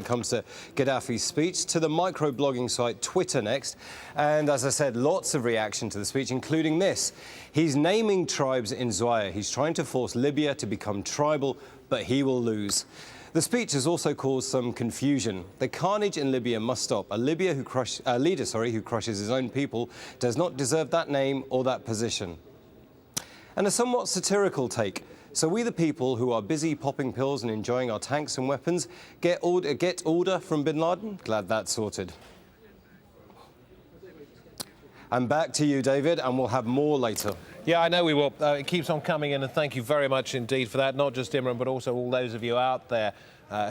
comes to Gaddafi's speech, to the microblogging site Twitter next. And as I said, lots of reaction to the speech, including this. He's naming tribes in Zaire. He's trying to force Libya to become tribal, but he will lose. The speech has also caused some confusion. The carnage in Libya must stop. A leader who crushes his own people does not deserve that name or that position. And a somewhat satirical take. So we the people who are busy popping pills and enjoying our tanks and weapons get order from bin Laden? Glad that's sorted. And back to you, David, and we'll have more later. Yeah, I know we will. It keeps on coming in, and thank you very much indeed for that. Not just Imran, but also all those of you out there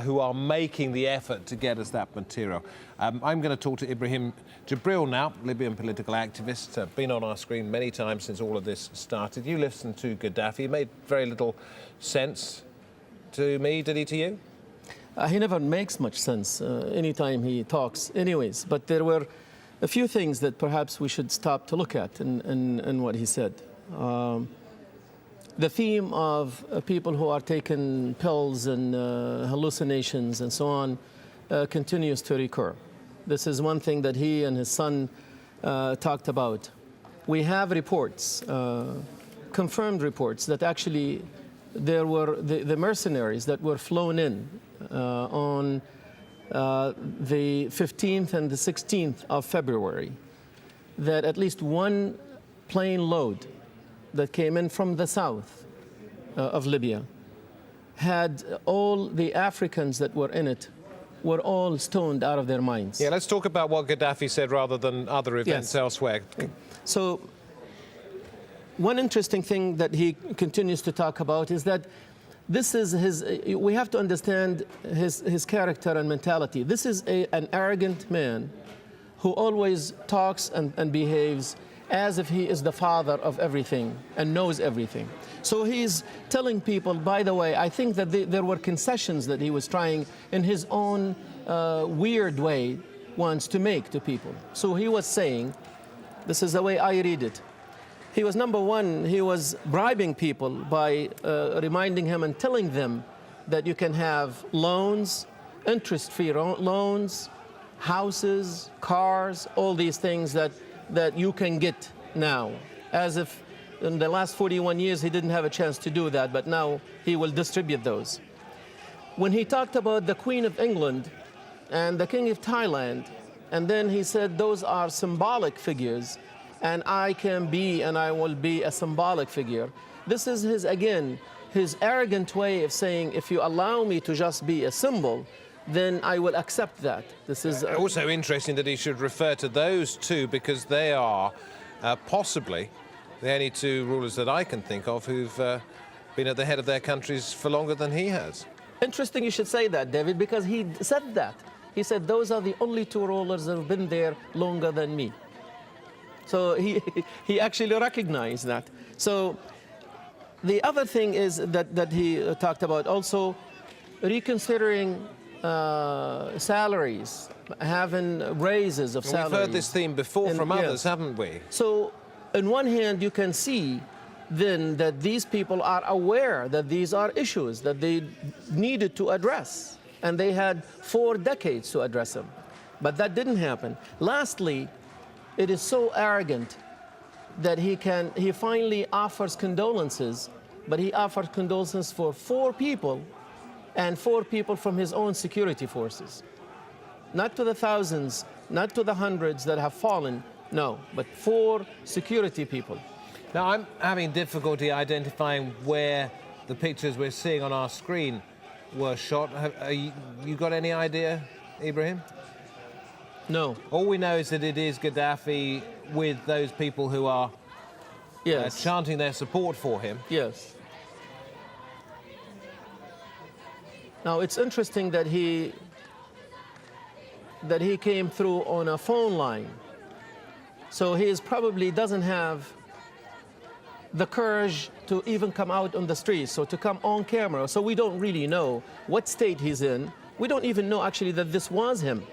who are making the effort to get us that material. I'm going to talk to Ibrahim Jibril now, Libyan political activist, been on our screen many times since all of this started. You listened to Gaddafi. He made very little sense to me, did he to you? He never makes much sense anytime he talks anyways, but there were a few things that perhaps we should stop to look at in what he said. The theme of people who are taking pills and hallucinations and so on continues to recur. This is one thing that he and his son talked about. We have reports, confirmed reports, that actually there were the mercenaries that were flown in on the 15th and the 16th of February, that at least one plane load that came in from the south of Libya had all the Africans that were in it were all stoned out of their minds. Yeah, let's talk about what Gaddafi said rather than other events elsewhere. So one interesting thing that he continues to talk about is that this is we have to understand his character and mentality. This is an arrogant man who always talks and behaves as if he is the father of everything and knows everything. So he's telling people, by the way, I think that there were concessions that he was trying in his own weird way once to make to people. So he was saying, this is the way I read it, he was, number one, he was bribing people by reminding him and telling them that you can have loans, interest-free loans, houses, cars, all these things that you can get now, as if in the last 41 years he didn't have a chance to do that, but now he will distribute those. When he talked about the Queen of England and the King of Thailand, and then he said those are symbolic figures, and I can be and I will be a symbolic figure. This is his arrogant way of saying, if you allow me to just be a symbol, then I will accept that. This is also interesting that he should refer to those two, because they are possibly the only two rulers that I can think of who've been at the head of their countries for longer than he has. Interesting you should say that, David, because he said that. He said those are the only two rulers that have been there longer than me. So he actually recognized that. So the other thing is that he talked about also reconsidering salaries, having raises of salaries. We've heard this theme before from others, haven't we? So, on one hand, you can see then that these people are aware that these are issues that they needed to address, and they had 4 decades to address them. But that didn't happen. Lastly, it is so arrogant that he finally offers condolences, but he offered condolences for 4 people, and 4 people from his own security forces. Not to the thousands, not to the hundreds that have fallen, no, but 4 security people. Now, I'm having difficulty identifying where the pictures we're seeing on our screen were shot. You got any idea, Ibrahim? No. All we know is that it is Gaddafi with those people who are chanting their support for him. Yes. Now, it's interesting that he came through on a phone line. So he probably doesn't have the courage to even come out on the streets, so to come on camera. So we don't really know what state he's in. We don't even know actually that this was him,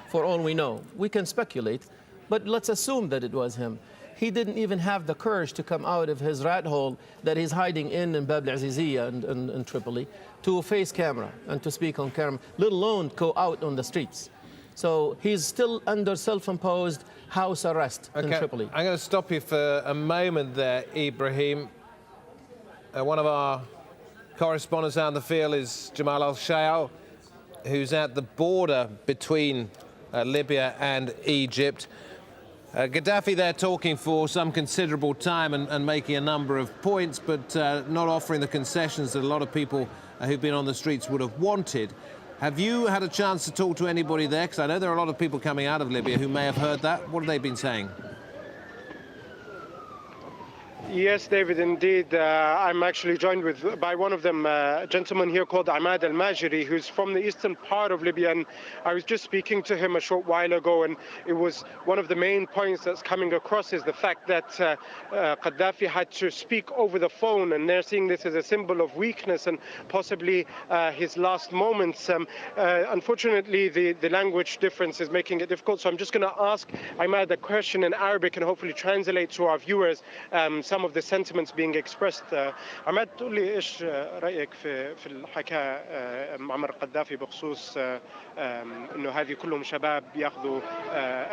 for all we know. We can speculate, but let's assume that it was him. he didn't even have the courage to come out of his rat hole that he's hiding in Bab al-Aziziyah in Tripoli to face camera and to speak on camera, let alone go out on the streets. So he's still under self-imposed house arrest in Tripoli. I'm going to stop you for a moment there, Ibrahim. One of our correspondents out in the field is Jamal Al-Shayal, who's at the border between Libya and Egypt. Gaddafi there talking for some considerable time and making a number of points, but not offering the concessions that a lot of people who've been on the streets would have wanted. Have you had a chance to talk to anybody there? Because I know there are a lot of people coming out of Libya who may have heard that. What have they been saying? Yes, David, indeed. I'm actually joined by one of them, a gentleman here called Ahmad Al-Majiri, who's from the eastern part of Libya. And I was just speaking to him a short while ago, and it was one of the main points that's coming across is the fact that Gaddafi had to speak over the phone, and they're seeing this as a symbol of weakness and possibly his last moments. Unfortunately, the language difference is making it difficult. So I'm just going to ask Ahmad a question in Arabic and hopefully translate to our viewers some of the sentiments being expressed. عماد تقول لي ايش رايك في الحكي معمر القذافي بخصوص انه هذه كلهم شباب بياخذوا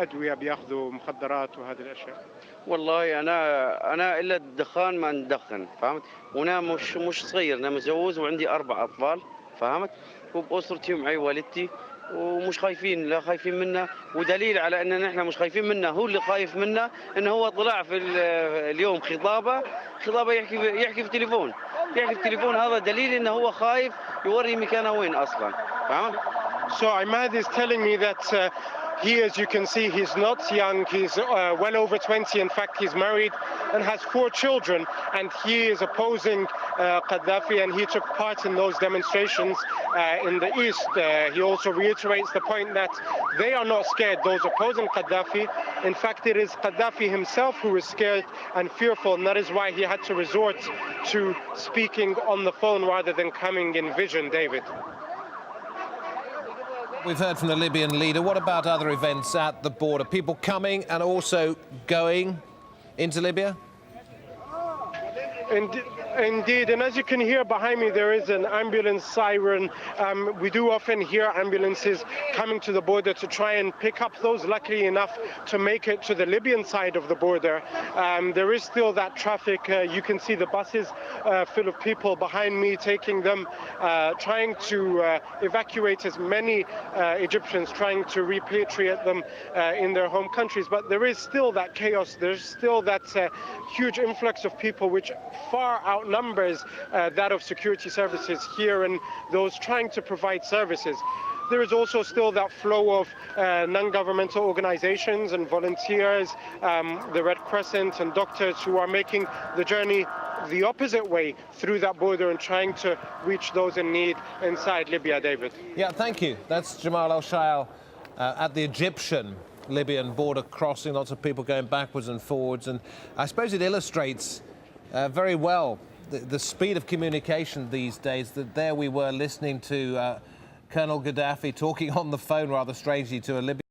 ادويه بياخذوا مخدرات وهذه الاشياء. والله انا الا الدخان ما ندخن فهمت، وانا مش صغير، انا متزوج وعندي 4 اطفال فهمت، وباسرتي ومعي والدتي ومش خايفين، لا خايفين منه، ودليل على اننا نحن مش خايفين منه هو اللي خايف منه انه هو طلع في اليوم خطابه يحكي في تليفون، هذا دليل انه هو خايف يوري مكانه وين اصلا فهمت. So Ahmad is telling me that he, as you can see, he's not young. He's well over 20. In fact, he's married and has 4 children. And he is opposing Gaddafi, and he took part in those demonstrations in the east. He also reiterates the point that they are not scared, those opposing Gaddafi. In fact, it is Gaddafi himself who is scared and fearful, and that is why he had to resort to speaking on the phone rather than coming in vision, David. We've heard from the Libyan leader. What about other events at the border? People coming and also going into Libya? Indeed, and as you can hear behind me, there is an ambulance siren. We do often hear ambulances coming to the border to try and pick up those lucky enough to make it to the Libyan side of the border. There is still that traffic. You can see the buses full of people behind me taking them, trying to evacuate as many Egyptians, trying to repatriate them in their home countries. But there is still that chaos. There's still that huge influx of people which far outnumbers that of security services here and those trying to provide services. There is also still that flow of non-governmental organizations and volunteers, the Red Crescent and doctors who are making the journey the opposite way through that border and trying to reach those in need inside Libya, David. Yeah, thank you. That's Jamal Al-Shayal at the Egyptian-Libyan border crossing, lots of people going backwards and forwards. And I suppose it illustrates very well the speed of communication these days, that there we were listening to Colonel Gaddafi talking on the phone rather strangely to a Libyan